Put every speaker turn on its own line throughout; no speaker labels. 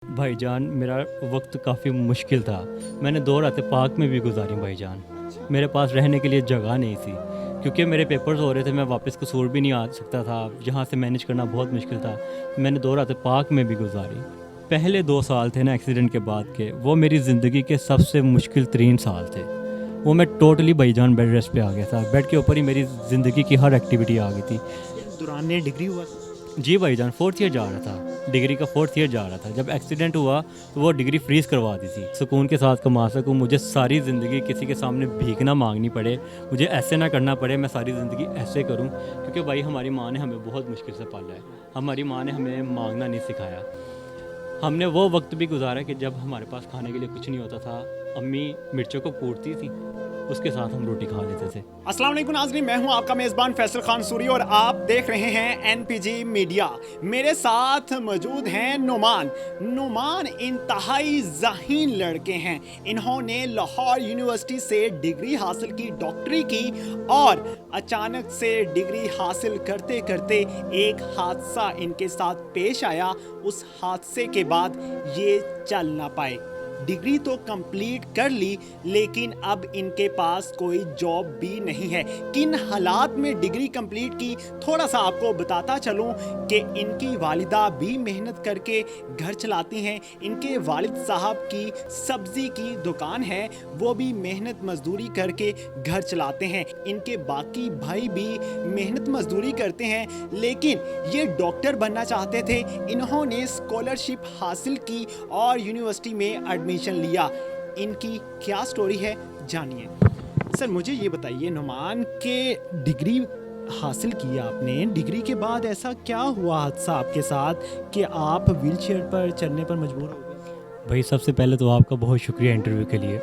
भाई जान मेरा वक्त काफ़ी मुश्किल था। मैंने 2 रातें पार्क में भी गुजारी भाई जान। मेरे पास रहने के लिए जगह नहीं थी क्योंकि मेरे पेपर्स हो रहे थे। मैं वापस कसूर भी नहीं आ सकता था, यहाँ से मैनेज करना बहुत मुश्किल था। मैंने 2 रातें पार्क में भी गुजारी। पहले 2 साल थे ना एक्सीडेंट के बाद के, वो मेरी ज़िंदगी के सबसे मुश्किल तरीन साल थे। वो मैं टोटली भाईजान बेड रेस्ट पे आ गया था। बेड के ऊपर ही मेरी ज़िंदगी की हर एक्टिविटी आ गई थी।
दौरान डिग्री हुआ।
जी भाईजान 4th ईयर जा रहा था, डिग्री का 4th ईयर जा रहा था। जब एक्सीडेंट हुआ तो वो डिग्री फ्रीज़ करवा दी थी। सुकून के साथ कमा सकूँ, मुझे सारी ज़िंदगी किसी के सामने भीख ना मांगनी पड़े, मुझे ऐसे ना करना पड़े, मैं सारी ज़िंदगी ऐसे करूँ। क्योंकि भाई हमारी माँ ने हमें बहुत मुश्किल से पाला है। हमारी माँ ने हमें मांगना नहीं सिखाया। हमने वो वक्त भी गुजारा कि जब हमारे पास खाने के लिए कुछ नहीं होता था। अम्मी मिर्चों को कूटती थी, उसके साथ हम रोटी खा लेते थे।
अस्सलाम वालेकुम नाज़रीन, मैं हूं आपका मेज़बान फैसल खान सूरी और आप देख रहे हैं एनपीजी मीडिया। मेरे साथ मौजूद हैं नुमान इंतहाई ज़हीन लड़के हैं। इन्होंने लाहौर यूनिवर्सिटी से डिग्री हासिल की, डॉक्टरी की, और अचानक से डिग्री हासिल करते करते एक हादसा इनके साथ पेश आया। उस हादसे के बाद ये चल ना पाए। डिग्री तो कंप्लीट कर ली, लेकिन अब इनके पास कोई जॉब भी नहीं है। किन हालात में डिग्री कंप्लीट की, थोड़ा सा आपको बताता चलूं कि इनकी वालिदा भी मेहनत करके घर चलाती हैं। इनके वालिद साहब की सब्जी की दुकान है, वो भी मेहनत मजदूरी करके घर चलाते हैं। इनके बाकी भाई भी मेहनत मजदूरी करते हैं, लेकिन ये डॉक्टर बनना चाहते थे। इन्होंने स्कॉलरशिप हासिल की और यूनिवर्सिटी में एडमिशन लिया। इनकी क्या स्टोरी है, जानिए। सर मुझे ये बताइए नुमान, के डिग्री हासिल की आपने, डिग्री के बाद ऐसा क्या हुआ हादसा आपके साथ कि आप व्हील चेयर पर चलने पर मजबूर हो गए?
भाई सबसे पहले तो आपका बहुत शुक्रिया इंटरव्यू के लिए।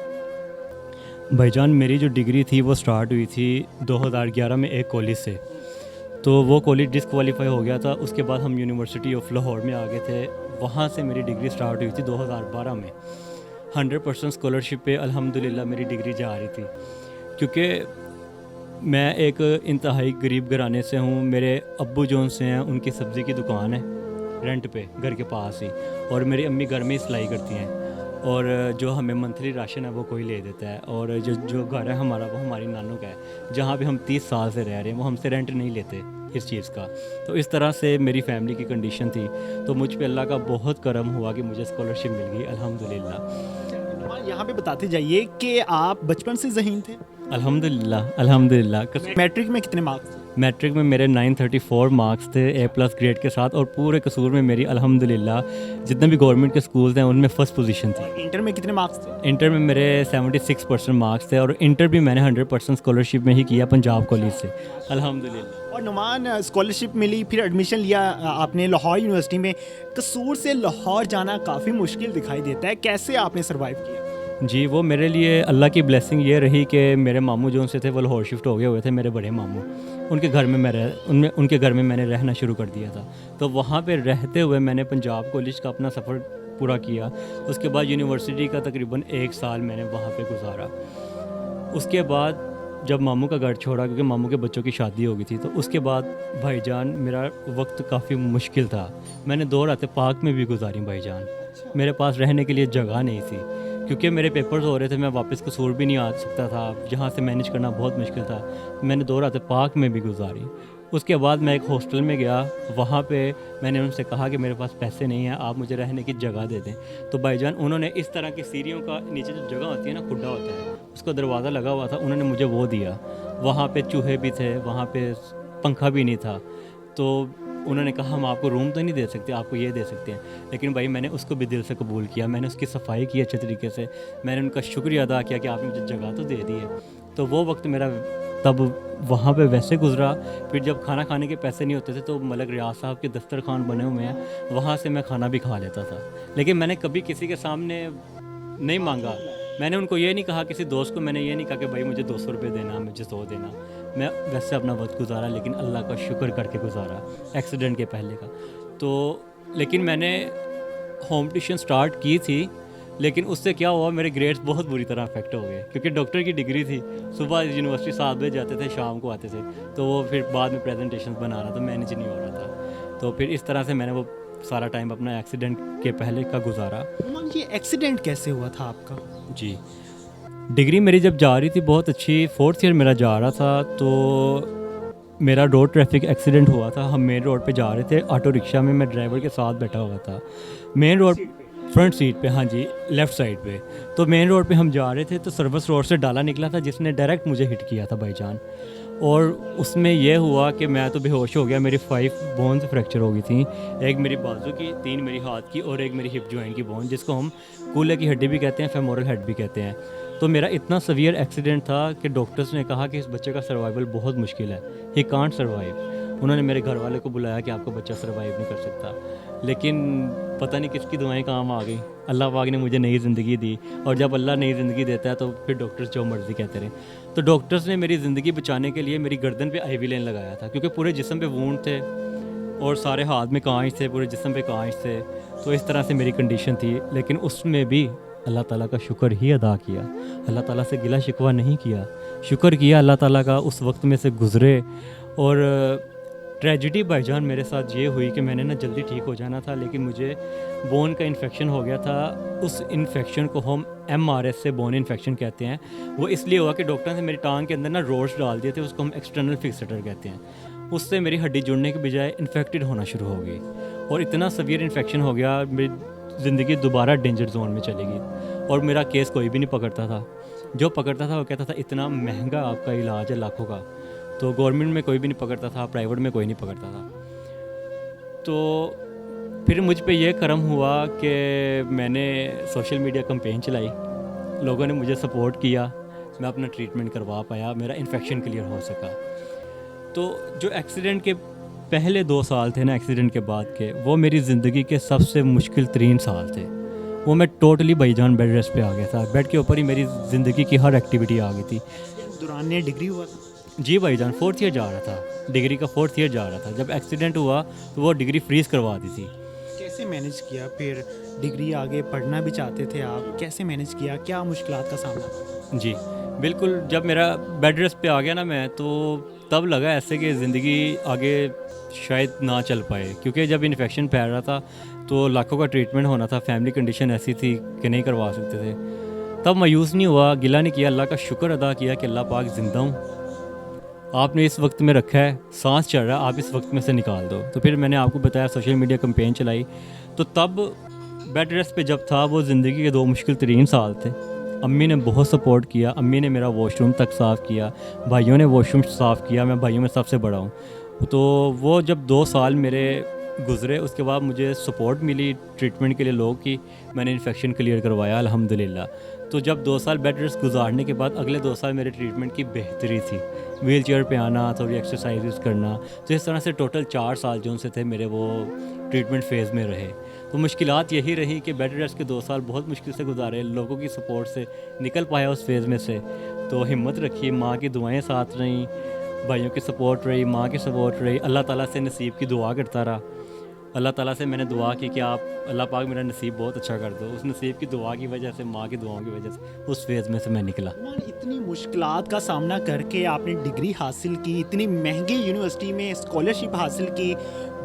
भाईजान मेरी जो डिग्री थी वो स्टार्ट हुई थी 2011 में एक कॉलेज से। तो वो कॉलेज डिसक्वालीफाई हो गया था। उसके बाद हम यूनिवर्सिटी ऑफ लाहौर में आ गए थे। वहाँ से मेरी डिग्री स्टार्ट हुई थी 2012 में। 100% स्कॉलरशिप पे अल्हम्दुलिल्लाह मेरी डिग्री जा रही थी। क्योंकि मैं एक इंतहाई गरीब घराने से हूँ। मेरे अब्बू जोन से हैं, उनकी सब्ज़ी की दुकान है रेंट पे घर के पास ही, और मेरी अम्मी घर में ही सिलाई करती हैं। और जो हमें मंथली राशन है वो कोई ले देता है। और जो घर है हमारा वो हमारी नानों का है, जहाँ भी हम 30 साल से रह रहे हैं। वो हमसे रेंट नहीं लेते इस चीज़ का। तो इस तरह से मेरी फैमिली की कंडीशन थी। तो मुझ पे अल्लाह का बहुत करम हुआ कि मुझे स्कॉलरशिप मिल गई अल्हम्दुलिल्लाह।
यहाँ पे बताते जाइए कि आप बचपन से ज़हीन थे।
अल्हम्दुलिल्लाह अल्हम्दुलिल्लाह।
मैट्रिक में कितने मार्क्स थे?
मैट्रिक में मेरे 934 मार्क्स थे A+ ग्रेड के साथ। और पूरे कसूर में मेरी अल्हम्दुलिल्लाह जितने भी गवर्नमेंट के स्कूल्स हैं उनमें फ़र्स्ट पोजीशन थी।
इंटर में कितने मार्क्स थे?
इंटर में मेरे 76% मार्क्स थे। और इंटर भी मैंने 100% स्कॉलरशिप में ही किया पंजाब कॉलेज से अल्हम्दुलिल्लाह।
और नुमान स्कॉलरशिप मिली, फिर एडमिशन लिया आपने लाहौर यूनिवर्सिटी में। कसूर से लाहौर जाना काफ़ी मुश्किल दिखाई देता है, कैसे आपने सरवाइव किया?
जी वो मेरे लिए अल्लाह की ब्लेसिंग ये रही कि मेरे मामू जो उनसे थे वो लाहौर शिफ्ट हो गए हुए थे। मेरे बड़े मामू, उनके घर में उनके घर में मैंने रहना शुरू कर दिया था। तो वहाँ पे रहते हुए मैंने पंजाब कॉलेज का अपना सफ़र पूरा किया। उसके बाद यूनिवर्सिटी का तकरीबन 1 साल मैंने वहाँ पे गुजारा। उसके बाद जब मामू का घर छोड़ा, क्योंकि मामू के बच्चों की शादी हो गई थी, तो उसके बाद भाईजान मेरा वक्त काफ़ी मुश्किल था। मैंने 2 रातें पार्क में भी गुजारी भाईजान। मेरे पास रहने के लिए जगह नहीं थी क्योंकि मेरे पेपर्स हो रहे थे। मैं वापस कसूर भी नहीं आ सकता था, जहाँ से मैनेज करना बहुत मुश्किल था। मैंने 2 रातें पार्क में भी गुजारी। उसके बाद मैं एक हॉस्टल में गया। वहाँ पे मैंने उनसे कहा कि मेरे पास पैसे नहीं हैं, आप मुझे रहने की जगह दे दें। तो भाईजान उन्होंने इस तरह की सीढ़ियों का नीचे जो जगह होती है ना, खुड्डा होता है, उसका दरवाज़ा लगा हुआ था, उन्होंने मुझे वो दिया। वहाँ पे चूहे भी थे, वहाँ पे पंखा भी नहीं था। तो उन्होंने कहा हम आपको रूम तो नहीं दे सकते, आपको ये दे सकते हैं। लेकिन भाई मैंने उसको भी दिल से कबूल किया। मैंने उसकी सफाई की अच्छे तरीके से। मैंने उनका शुक्रिया अदा किया कि आपने मुझे जगह तो दे दी है। तो वो वक्त मेरा तब वहाँ पे वैसे गुजरा। फिर जब खाना खाने के पैसे नहीं होते थे तो मलक रियाज साहब के दस्तरखान बने हुए हैं, वहाँ से मैं खाना भी खा लेता था। लेकिन मैंने कभी किसी के सामने नहीं मांगा। मैंने उनको ये नहीं कहा, किसी दोस्त को मैंने ये नहीं कहा कि भाई मुझे 200 रुपये देना, मुझे 100 देना। मैं वैसे अपना वक्त गुजारा, लेकिन अल्लाह का शुक्र करके गुजारा एक्सीडेंट के पहले का। तो लेकिन मैंने होम ट्यूशन स्टार्ट की थी, लेकिन उससे क्या हुआ, मेरे ग्रेड्स बहुत बुरी तरह अफेक्ट हो गए। क्योंकि डॉक्टर की डिग्री थी, सुबह यूनिवर्सिटी 7 बजे जाते थे, शाम को आते थे। तो वो फिर बाद में प्रेजेंटेशन बनाना तो मैनेज नहीं हो रहा था। तो फिर इस तरह से मैंने वो सारा टाइम अपना एक्सीडेंट के पहले का गुजारा।
नुमान, ये एक्सीडेंट कैसे हुआ था आपका?
जी, डिग्री मेरी जब जा रही थी बहुत अच्छी, 4th ईयर मेरा जा रहा था, तो मेरा रोड ट्रैफिक एक्सीडेंट हुआ था। हम मेन रोड पे जा रहे थे ऑटो रिक्शा में, मैं ड्राइवर के साथ बैठा हुआ था मेन रोड फ्रंट सीट पे, हाँ जी, लेफ़्ट साइड पे। तो मेन रोड पे हम जा रहे थे, तो सर्विस रोड से डाला निकला था जिसने डायरेक्ट मुझे हिट किया था बाईजान। और उसमें यह हुआ कि मैं तो बेहोश हो गया। मेरी 5 बोन्स फ्रैक्चर हो गई थी, एक मेरी बाजू की, 3 मेरी हाथ की और एक मेरी हिप जॉइंट की बोन, जिसको हम कूल्हे की हड्डी भी कहते हैं, फेमोरल हेड भी कहते हैं। तो मेरा इतना सवियर एक्सीडेंट था कि डॉक्टर्स ने कहा कि इस बच्चे का सर्वाइवल बहुत मुश्किल है, ही कांट सर्वाइव। उन्होंने मेरे घर वाले को बुलाया कि आपका बच्चा सर्वाइव नहीं कर सकता, लेकिन पता नहीं किसकी दुआएं काम आ गई, अल्लाह पाक ने मुझे नई ज़िंदगी दी। और जब अल्लाह नई ज़िंदगी देता है तो फिर डॉक्टर्स जो मर्ज़ी कहते रहे। तो डॉक्टर्स ने मेरी ज़िंदगी बचाने के लिए मेरी गर्दन पे IV लेन लगाया था, क्योंकि पूरे जिस्म पे वूंड थे और सारे हाथ में कांच थे, पूरे जिस्म पे कांच थे। तो इस तरह से मेरी कंडीशन थी, लेकिन उसमें भी अल्लाह ताला का शुक्र ही अदा किया, अल्लाह ताला से गिला शिकवा नहीं किया, शुक्र किया अल्लाह ताला का, उस वक्त में से गुज़रे। और ट्रेजिडी भाईजान मेरे साथ ये हुई कि मैंने ना जल्दी ठीक हो जाना था, लेकिन मुझे बोन का इन्फेक्शन हो गया था। उस इन्फेक्शन को हम MRS से बोन इन्फेक्शन कहते हैं। वो इसलिए हुआ कि डॉक्टर ने मेरी टांग के अंदर ना रोड्स डाल दिए थे, उसको हम एक्सटर्नल फिक्सेटर कहते हैं। उससे मेरी हड्डी जुड़ने के बजाय इन्फेक्टेड होना शुरू हो गई, और इतना सवियर इन्फेक्शन हो गया, मेरी ज़िंदगी दोबारा डेंजर जोन में चली गई। और मेरा केस कोई भी नहीं पकड़ता था, जो पकड़ता था वो कहता था इतना महंगा आपका इलाज है लाखों का। तो गवर्नमेंट में कोई भी नहीं पकड़ता था, प्राइवेट में कोई नहीं पकड़ता था। तो फिर मुझ पे ये करम हुआ कि मैंने सोशल मीडिया कैंपेन चलाई, लोगों ने मुझे सपोर्ट किया, मैं अपना ट्रीटमेंट करवा पाया, मेरा इन्फेक्शन क्लियर हो सका। तो जो एक्सीडेंट के पहले 2 साल थे ना, एक्सीडेंट के बाद के, वो मेरी ज़िंदगी के सबसे मुश्किल तरीन साल थे। वो मैं टोटली भाईजान बेड रेस्ट पे आ गया था, बेड के ऊपर ही मेरी ज़िंदगी की हर एक्टिविटी आ गई थी।
दौरान डिग्री हुआ था?
जी भाईजान, 4th ईयर जा रहा था, डिग्री का 4th ईयर जा रहा था। जब एक्सीडेंट हुआ तो वो डिग्री फ्रीज़ करवा दी थी।
कैसे मैनेज किया फिर? डिग्री आगे पढ़ना भी चाहते थे आप, कैसे मैनेज किया, क्या मुश्किलात का सामना?
जी बिल्कुल, जब मेरा बेड रेस्ट पे आ गया ना मैं, तो तब लगा ऐसे कि ज़िंदगी आगे शायद ना चल पाए, क्योंकि जब इन्फेक्शन फैल रहा था तो लाखों का ट्रीटमेंट होना था, फैमिली कंडीशन ऐसी थी कि नहीं करवा सकते थे। तब मायूस नहीं हुआ, गिला नहीं किया, अल्लाह का शुक्र अदा किया कि अल्लाह पाक ज़िंदा हूँ, आपने इस वक्त में रखा है, सांस चल रहा है, आप इस वक्त में से निकाल दो। तो फिर मैंने आपको बताया, सोशल मीडिया कैंपेन चलाई। तो तब बेड रेस्ट पे जब था, वो ज़िंदगी के 2 मुश्किल तरीन साल थे। अम्मी ने बहुत सपोर्ट किया, अम्मी ने मेरा वॉशरूम तक साफ़ किया, भाइयों ने वॉशरूम साफ़ किया, मैं भाइयों में सबसे बड़ा हूँ। तो वो जब 2 साल मेरे गुज़रे, उसके बाद मुझे सपोर्ट मिली ट्रीटमेंट के लिए लोग की, मैंने इन्फेक्शन क्लियर करवाया अल्हम्दुलिल्लाह। तो जब 2 साल बेड रेस्ट गुजारने के बाद अगले 2 साल मेरे ट्रीटमेंट की बेहतरी थी, व्हील चेयर पर आना, थोड़ी एक्सरसाइज करना। तो इस तरह से टोटल 4 साल जो उनसे थे मेरे वो ट्रीटमेंट फेज़ में रहे। तो मुश्किलात यही रही कि बेड रेस्ट के 2 साल बहुत मुश्किल से गुजारे, लोगों की सपोर्ट से निकल पाया उस फेज़ में से। तो हिम्मत रखी, माँ की दुआएं साथ रहीं, भाइयों की सपोर्ट रही, माँ की सपोर्ट रही, अल्लाह ताला से नसीब की दुआ करता रहा। अल्लाह ताला से मैंने दुआ की कि आप अल्लाह पाक मेरा नसीब बहुत अच्छा कर दो। उस नसीब की दुआ की वजह से, माँ की दुआओं की वजह से उस फेज़ में से मैं निकला।
इतनी मुश्किलात का सामना करके आपने डिग्री हासिल की, इतनी महंगी यूनिवर्सिटी में स्कॉलरशिप हासिल की,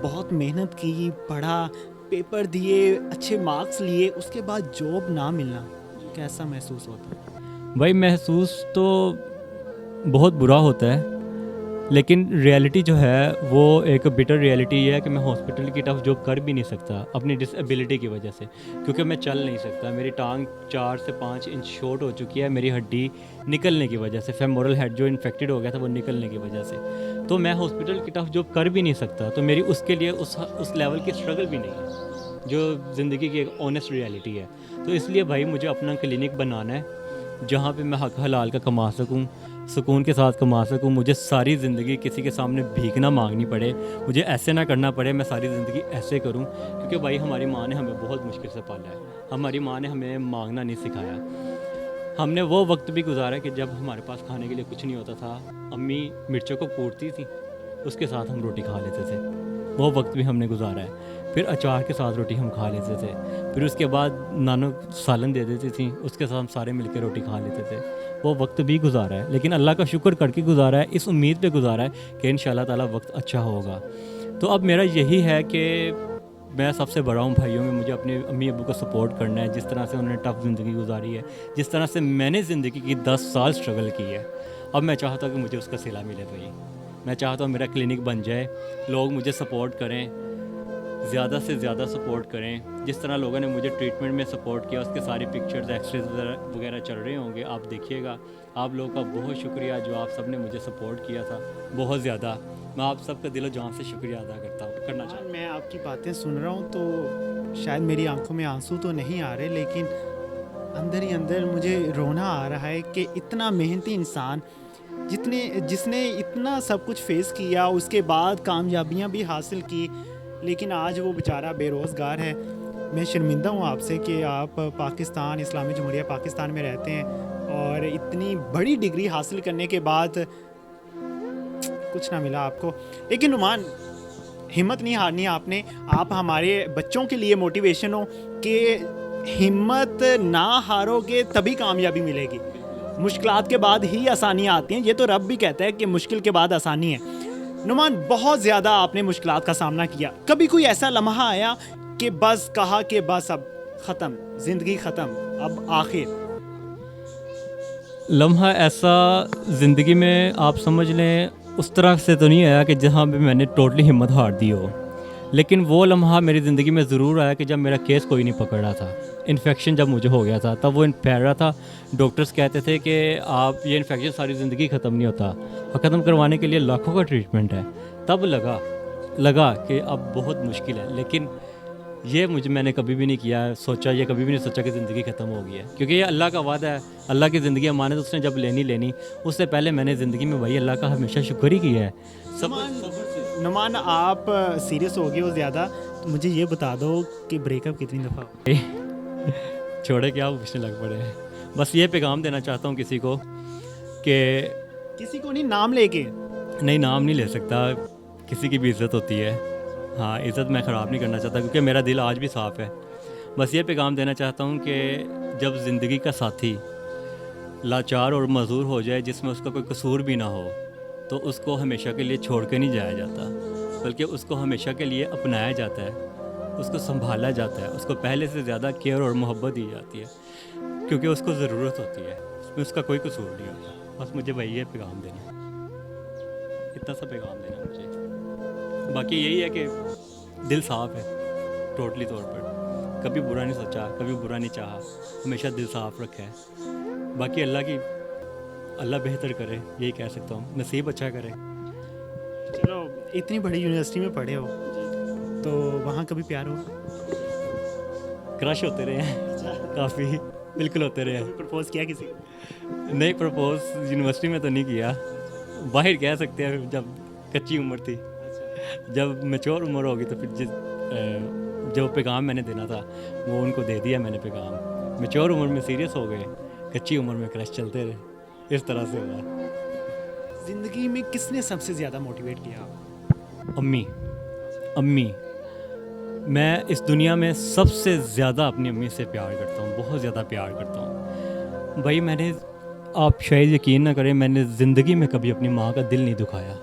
बहुत मेहनत की, पढ़ा, पेपर दिए, अच्छे मार्क्स लिए, उसके बाद जॉब ना मिलना कैसा महसूस होता है?
भाई महसूस तो बहुत बुरा होता है, लेकिन रियलिटी जो है वो एक बिटर रियलिटी है कि मैं हॉस्पिटल की टफ जॉब कर भी नहीं सकता अपनी डिसेबिलिटी की वजह से, क्योंकि मैं चल नहीं सकता। मेरी टांग 4 से 5 इंच शॉर्ट हो चुकी है, मेरी हड्डी निकलने की वजह से, फेमोरल हेड जो इन्फेक्टेड हो गया था वो निकलने की वजह से। तो मैं हॉस्पिटल की टफ जॉब कर भी नहीं सकता। तो मेरी उसके लिए उस लेवल की स्ट्रगल भी नहीं है जो ज़िंदगी की एक ऑनेस्ट रियलिटी है। तो इसलिए भाई मुझे अपना क्लिनिक बनाना है जहाँ पे मैं हक हलाल का कमा सकूँ, सुकून के साथ कमा सकूँ, मुझे सारी ज़िंदगी किसी के सामने भीख ना मांगनी पड़े, मुझे ऐसे ना करना पड़े, मैं सारी ज़िंदगी ऐसे करूँ। क्योंकि भाई हमारी माँ ने हमें बहुत मुश्किल से पाला है, हमारी माँ ने हमें मांगना नहीं सिखाया। हमने वो वक्त भी गुजारा कि जब हमारे पास खाने के लिए कुछ नहीं होता था, अम्मी मिर्चों को कूटती थी, उसके साथ हम रोटी खा लेते थे, वो वक्त भी हमने गुजारा है। फिर अचार के साथ रोटी हम खा लेते थे, फिर उसके बाद नानो सालन दे देती थी, उसके साथ हम सारे मिलकर रोटी खा लेते थे, वो वक्त भी गुजारा है। लेकिन अल्लाह का शुक्र करके गुजारा है, इस उम्मीद पे गुजारा है कि इंशाल्लाह ताला वक्त अच्छा होगा। तो अब मेरा यही है कि میں سب سے بڑا ہوں بھائیوں میں، مجھے اپنے امی ابو کو سپورٹ کرنا ہے، جس طرح سے انہوں نے ٹف زندگی گزاری ہے، جس طرح سے میں نے زندگی کی 10 سال سٹرگل کی ہے، اب میں چاہتا ہوں کہ مجھے اس کا صلہ ملے بھائی. میں چاہتا ہوں میرا کلینک بن جائے، لوگ مجھے سپورٹ کریں، زیادہ سے زیادہ سپورٹ کریں. جس طرح لوگوں نے مجھے ٹریٹمنٹ میں سپورٹ کیا، اس کے سارے پکچرز ایکس ریز وغیرہ چل رہے ہوں گے، آپ دیکھیے گا. آپ لوگوں کا بہت شکریہ جو آپ سب نے مجھے سپورٹ کیا تھا، بہت زیادہ. میں آپ سب کا دل و جان سے شکریہ ادا کرنا چاہتا ہوں.
میں آپ کی باتیں سن رہا ہوں تو شاید میری آنکھوں میں آنسو تو نہیں آ رہے، لیکن اندر ہی اندر مجھے رونا آ رہا ہے کہ اتنا محنتی انسان جس نے اتنا سب کچھ فیس کیا، اس کے بعد کامیابیاں بھی حاصل کی، لیکن آج وہ بیچارہ بے روزگار ہے. میں شرمندہ ہوں آپ سے کہ آپ پاکستان، اسلامی جمہوریہ پاکستان میں رہتے ہیں اور اتنی بڑی ڈگری حاصل کرنے کے بعد کچھ نہ ملا آپ کو. لیکن نعمان، ہمت نہیں ہارنی آپ نے. آپ ہمارے بچوں کے لیے موٹیویشن ہو کہ ہمت نہ ہارو گے تبھی کامیابی ملے گی. مشکلات کے بعد ہی آسانیاں آتی ہیں، یہ تو رب بھی کہتا ہے کہ مشکل کے بعد آسانی ہے. نعمان، بہت زیادہ آپ نے مشکلات کا سامنا کیا، کبھی کوئی ایسا لمحہ آیا کہ بس کہا کہ بس اب ختم، زندگی ختم، اب آخر؟
لمحہ ایسا زندگی میں آپ سمجھ لیں اس طرح سے تو نہیں آیا کہ جہاں پہ میں نے ٹوٹلی ہمت ہار دی ہو، لیکن وہ لمحہ میری زندگی میں ضرور آیا کہ جب میرا کیس کوئی نہیں پکڑ رہا تھا. انفیکشن جب مجھے ہو گیا تھا تب وہ پھیل رہا تھا. ڈاکٹرز کہتے تھے کہ آپ یہ انفیکشن ساری زندگی ختم نہیں ہوتا، اور ختم کروانے کے لیے لاکھوں کا ٹریٹمنٹ ہے. تب لگا کہ اب بہت مشکل ہے، لیکن یہ میں نے کبھی بھی نہیں یہ کبھی بھی نہیں سوچا کہ زندگی ختم ہو گئی ہے، کیونکہ یہ اللہ کا وعدہ ہے. اللہ کی زندگی امانت، اس نے جب لینی، اس سے پہلے میں نے زندگی میں وہی اللہ کا ہمیشہ شکر ہی کیا ہے.
نعمان، آپ سیریس ہو گئے ہو زیادہ، تو مجھے یہ بتا دو کہ بریک اپ کتنی دفعہ ہو؟
چھوڑے کیا پوچھنے لگ پڑے ہیں. بس یہ پیغام دینا چاہتا ہوں کسی کو کہ
کسی کو نہیں، نام لے کے
نہیں، نام نہیں لے سکتا، کسی کی بھی عزت ہوتی ہے. ہاں، عزت میں خراب نہیں کرنا چاہتا کیونکہ میرا دل آج بھی صاف ہے. بس یہ پیغام دینا چاہتا ہوں کہ جب زندگی کا ساتھی لاچار اور معذور ہو جائے، جس میں اس کا کوئی قصور بھی نہ ہو، تو اس کو ہمیشہ کے لیے چھوڑ کے نہیں جایا جاتا، بلکہ اس کو ہمیشہ کے لیے اپنایا جاتا ہے، اس کو سنبھالا جاتا ہے، اس کو پہلے سے زیادہ کیئر اور محبت دی جاتی ہے، کیونکہ اس کو ضرورت ہوتی ہے، اس میں اس کا کوئی قصور نہیں ہوتا. بس مجھے وہی یہ پیغام دینا، اتنا سا پیغام دینا مجھے. باقی یہی ہے کہ دل صاف ہے ٹوٹلی طور پر، کبھی برا نہیں سوچا، کبھی برا نہیں چاہا، ہمیشہ دل صاف رکھا ہے. باقی اللہ بہتر کرے، یہی کہہ سکتا ہوں، نصیب اچھا کرے.
چلو، اتنی بڑی یونیورسٹی میں پڑھے ہو تو وہاں کبھی پیار ہو؟
کرش ہوتے رہے ہیں کافی، بالکل ہوتے رہے ہیں.
پرپوز کیا کسی کو؟
نہیں، پرپوز یونیورسٹی میں تو نہیں کیا، باہر کہہ سکتے ہیں جب کچی عمر تھی. جب میچور عمر ہوگی تو پھر جو پیغام میں نے دینا تھا وہ ان کو دے دیا میں نے پیغام. میچور عمر میں سیریس ہو گئے، کچی عمر میں کرش چلتے رہے، اس طرح سے ہوا.
زندگی میں کس نے سب سے زیادہ موٹیویٹ کیا آپ؟
امی. میں اس دنیا میں سب سے زیادہ اپنی امی سے پیار کرتا ہوں، بہت زیادہ پیار کرتا ہوں. بھائی آپ شاید یقین نہ کریں، میں نے زندگی میں کبھی اپنی ماں کا دل نہیں دکھایا،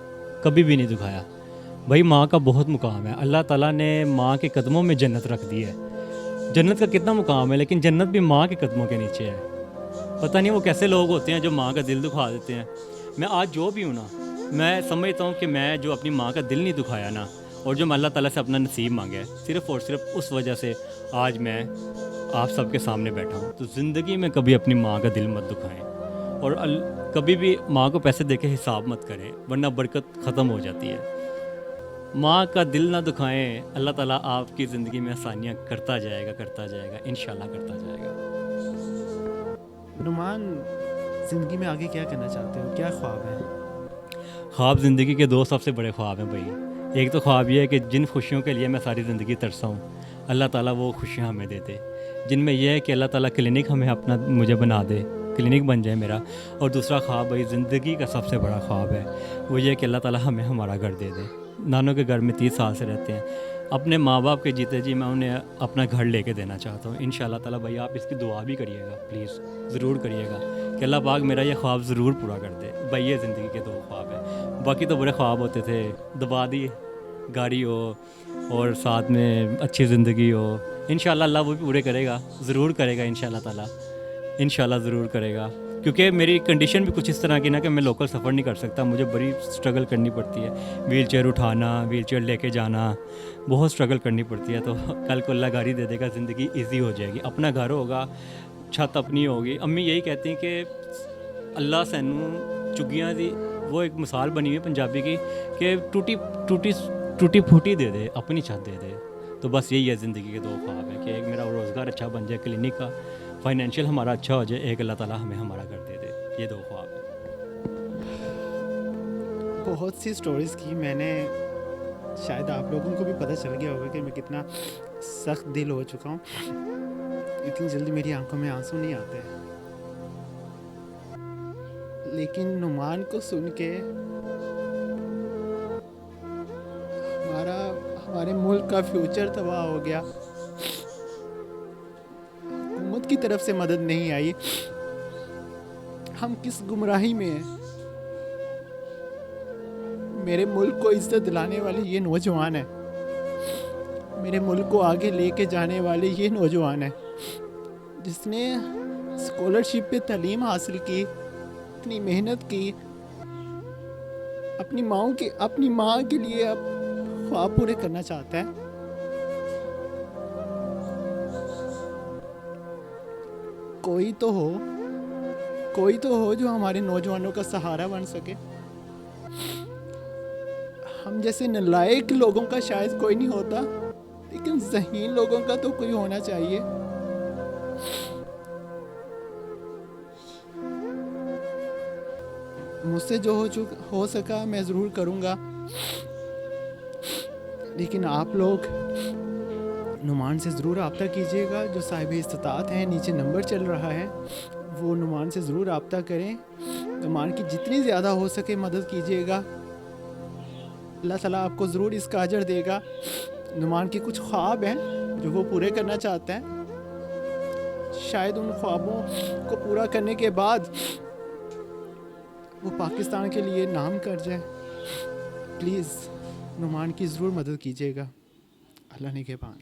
کبھی بھی نہیں دکھایا. بھائی ماں کا بہت مقام ہے، اللہ تعالیٰ نے ماں کے قدموں میں جنت رکھ دی ہے. جنت کا کتنا مقام ہے، لیکن جنت بھی ماں کے قدموں کے نیچے ہے. پتہ نہیں وہ کیسے لوگ ہوتے ہیں جو ماں کا دل دکھا دیتے ہیں. میں آج جو بھی ہوں نا، میں سمجھتا ہوں کہ میں جو اپنی ماں کا دل نہیں دکھایا نا، اور جو میں اللہ تعالیٰ سے اپنا نصیب مانگا ہے، صرف اور صرف اس وجہ سے آج میں آپ سب کے سامنے بیٹھا ہوں. تو زندگی میں کبھی اپنی ماں کا دل مت دکھائیں، اور کبھی بھی ماں کو پیسے دے کے حساب مت کریں، ورنہ برکت ختم ہو جاتی ہے. ماں کا دل نہ دکھائیں، اللہ تعالیٰ آپ کی زندگی میں آسانیاں کرتا جائے گا، انشاءاللہ کرتا جائے گا.
نعمان، زندگی میں آگے کیا کرنا چاہتے ہو؟ کیا خواب ہے؟
خواب زندگی کے 2 سب سے بڑے خواب ہیں بھائی. ایک تو خواب یہ ہے کہ جن خوشیوں کے لیے میں ساری زندگی ترسا ہوں، اللہ تعالیٰ وہ خوشیاں ہمیں دے دے. جن میں یہ ہے کہ اللہ تعالیٰ کلینک مجھے بنا دے، کلینک بن جائے میرا. اور دوسرا خواب بھائی زندگی کا سب سے بڑا خواب ہے، وہ یہ کہ اللہ تعالیٰ ہمیں ہمارا گھر دے دے. نانوں کے گھر میں 30 سال سے رہتے ہیں، اپنے ماں باپ کے جیتے جی میں انہیں اپنا گھر لے کے دینا چاہتا ہوں. انشاءاللہ تعالیٰ بھائی آپ اس کی دعا بھی کریے گا، پلیز ضرور کریے گا کہ اللہ پاک میرا یہ خواب ضرور پورا کر دے. بھائی یہ زندگی کے 2 خواب ہیں، باقی تو بڑے خواب ہوتے تھے، دبا دی گاڑی ہو، اور ساتھ میں اچھی زندگی ہو. انشاءاللہ اللہ وہ بھی پورے کرے گا, ضرور کرے گا انشاءاللہ تعالیٰ, انشاءاللہ ضرور کرے گا. کیونکہ میری کنڈیشن بھی کچھ اس طرح کی نا کہ میں لوکل سفر نہیں کر سکتا, مجھے بڑی اسٹرگل کرنی پڑتی ہے, ویل چیئر اٹھانا, ویل چیئر لے کے جانا, بہت اسٹرگل کرنی پڑتی ہے. تو کل کو اللہ گاڑی دے دے گا, زندگی ایزی ہو جائے گی, اپنا گھر ہوگا, چھت اپنی ہوگی. امی یہی کہتی ہیں کہ اللہ سینو چگیاں دی وہ ایک مثال بنی ہوئی ہے پنجابی کی کہ ٹوٹی پھوٹی دے دے, اپنی چھت دے دے. تو بس یہی ہے زندگی کے دو خواب ہیں کہ ایک میرا روزگار اچھا بن جائے کلینک کا, فائنینشیل ہمارا اچھا ہو جائے, ایک اللہ تعالیٰ ہمیں ہمارا گھر دے دے. یہ دو خواب ہیں.
بہت سی سٹوریز کی میں نے, شاید آپ لوگوں کو بھی پتہ چل گیا ہوگا کہ میں کتنا سخت دل ہو چکا ہوں. اتنی جلدی میری آنکھوں میں آنسو نہیں آتے, لیکن نعمان کو سن کے ہمارے ملک کا فیوچر تباہ ہو گیا. حکومت کی طرف سے مدد نہیں آئی. ہم کس گمراہی میں ہیں. میرے ملک کو عزت دلانے والے یہ نوجوان ہیں, میرے ملک کو آگے لے کے جانے والے یہ نوجوان ہیں, جس نے اسکالرشپ پہ تعلیم حاصل کی, اتنی محنت کی, اپنی ماں کے لیے اب خواب پورے کرنا چاہتا ہے. کوئی تو ہو جو ہمارے نوجوانوں کا سہارا بن سکے. ہم جیسے نالائق لوگوں کا شاید کوئی نہیں ہوتا, لیکن ذہین لوگوں کا تو کوئی ہونا چاہیے. مجھ سے جو ہو سکا میں ضرور کروں گا, لیکن آپ لوگ نعمان سے ضرور رابطہ کیجیے گا. جو صاحب استطاعت ہیں, نیچے نمبر چل رہا ہے, وہ نعمان سے ضرور رابطہ کریں. نعمان کی جتنی زیادہ ہو سکے مدد کیجیے گا. اللہ تعالیٰ آپ کو ضرور اس کا اجر دے گا. نعمان کے کچھ خواب ہیں جو وہ پورے کرنا چاہتے ہیں. شاید ان خوابوں کو پورا کرنے کے بعد وہ پاکستان کے لیے نام کر جائے. پلیز نعمان کی ضرور مدد کیجیے گا. اللہ نگہبان.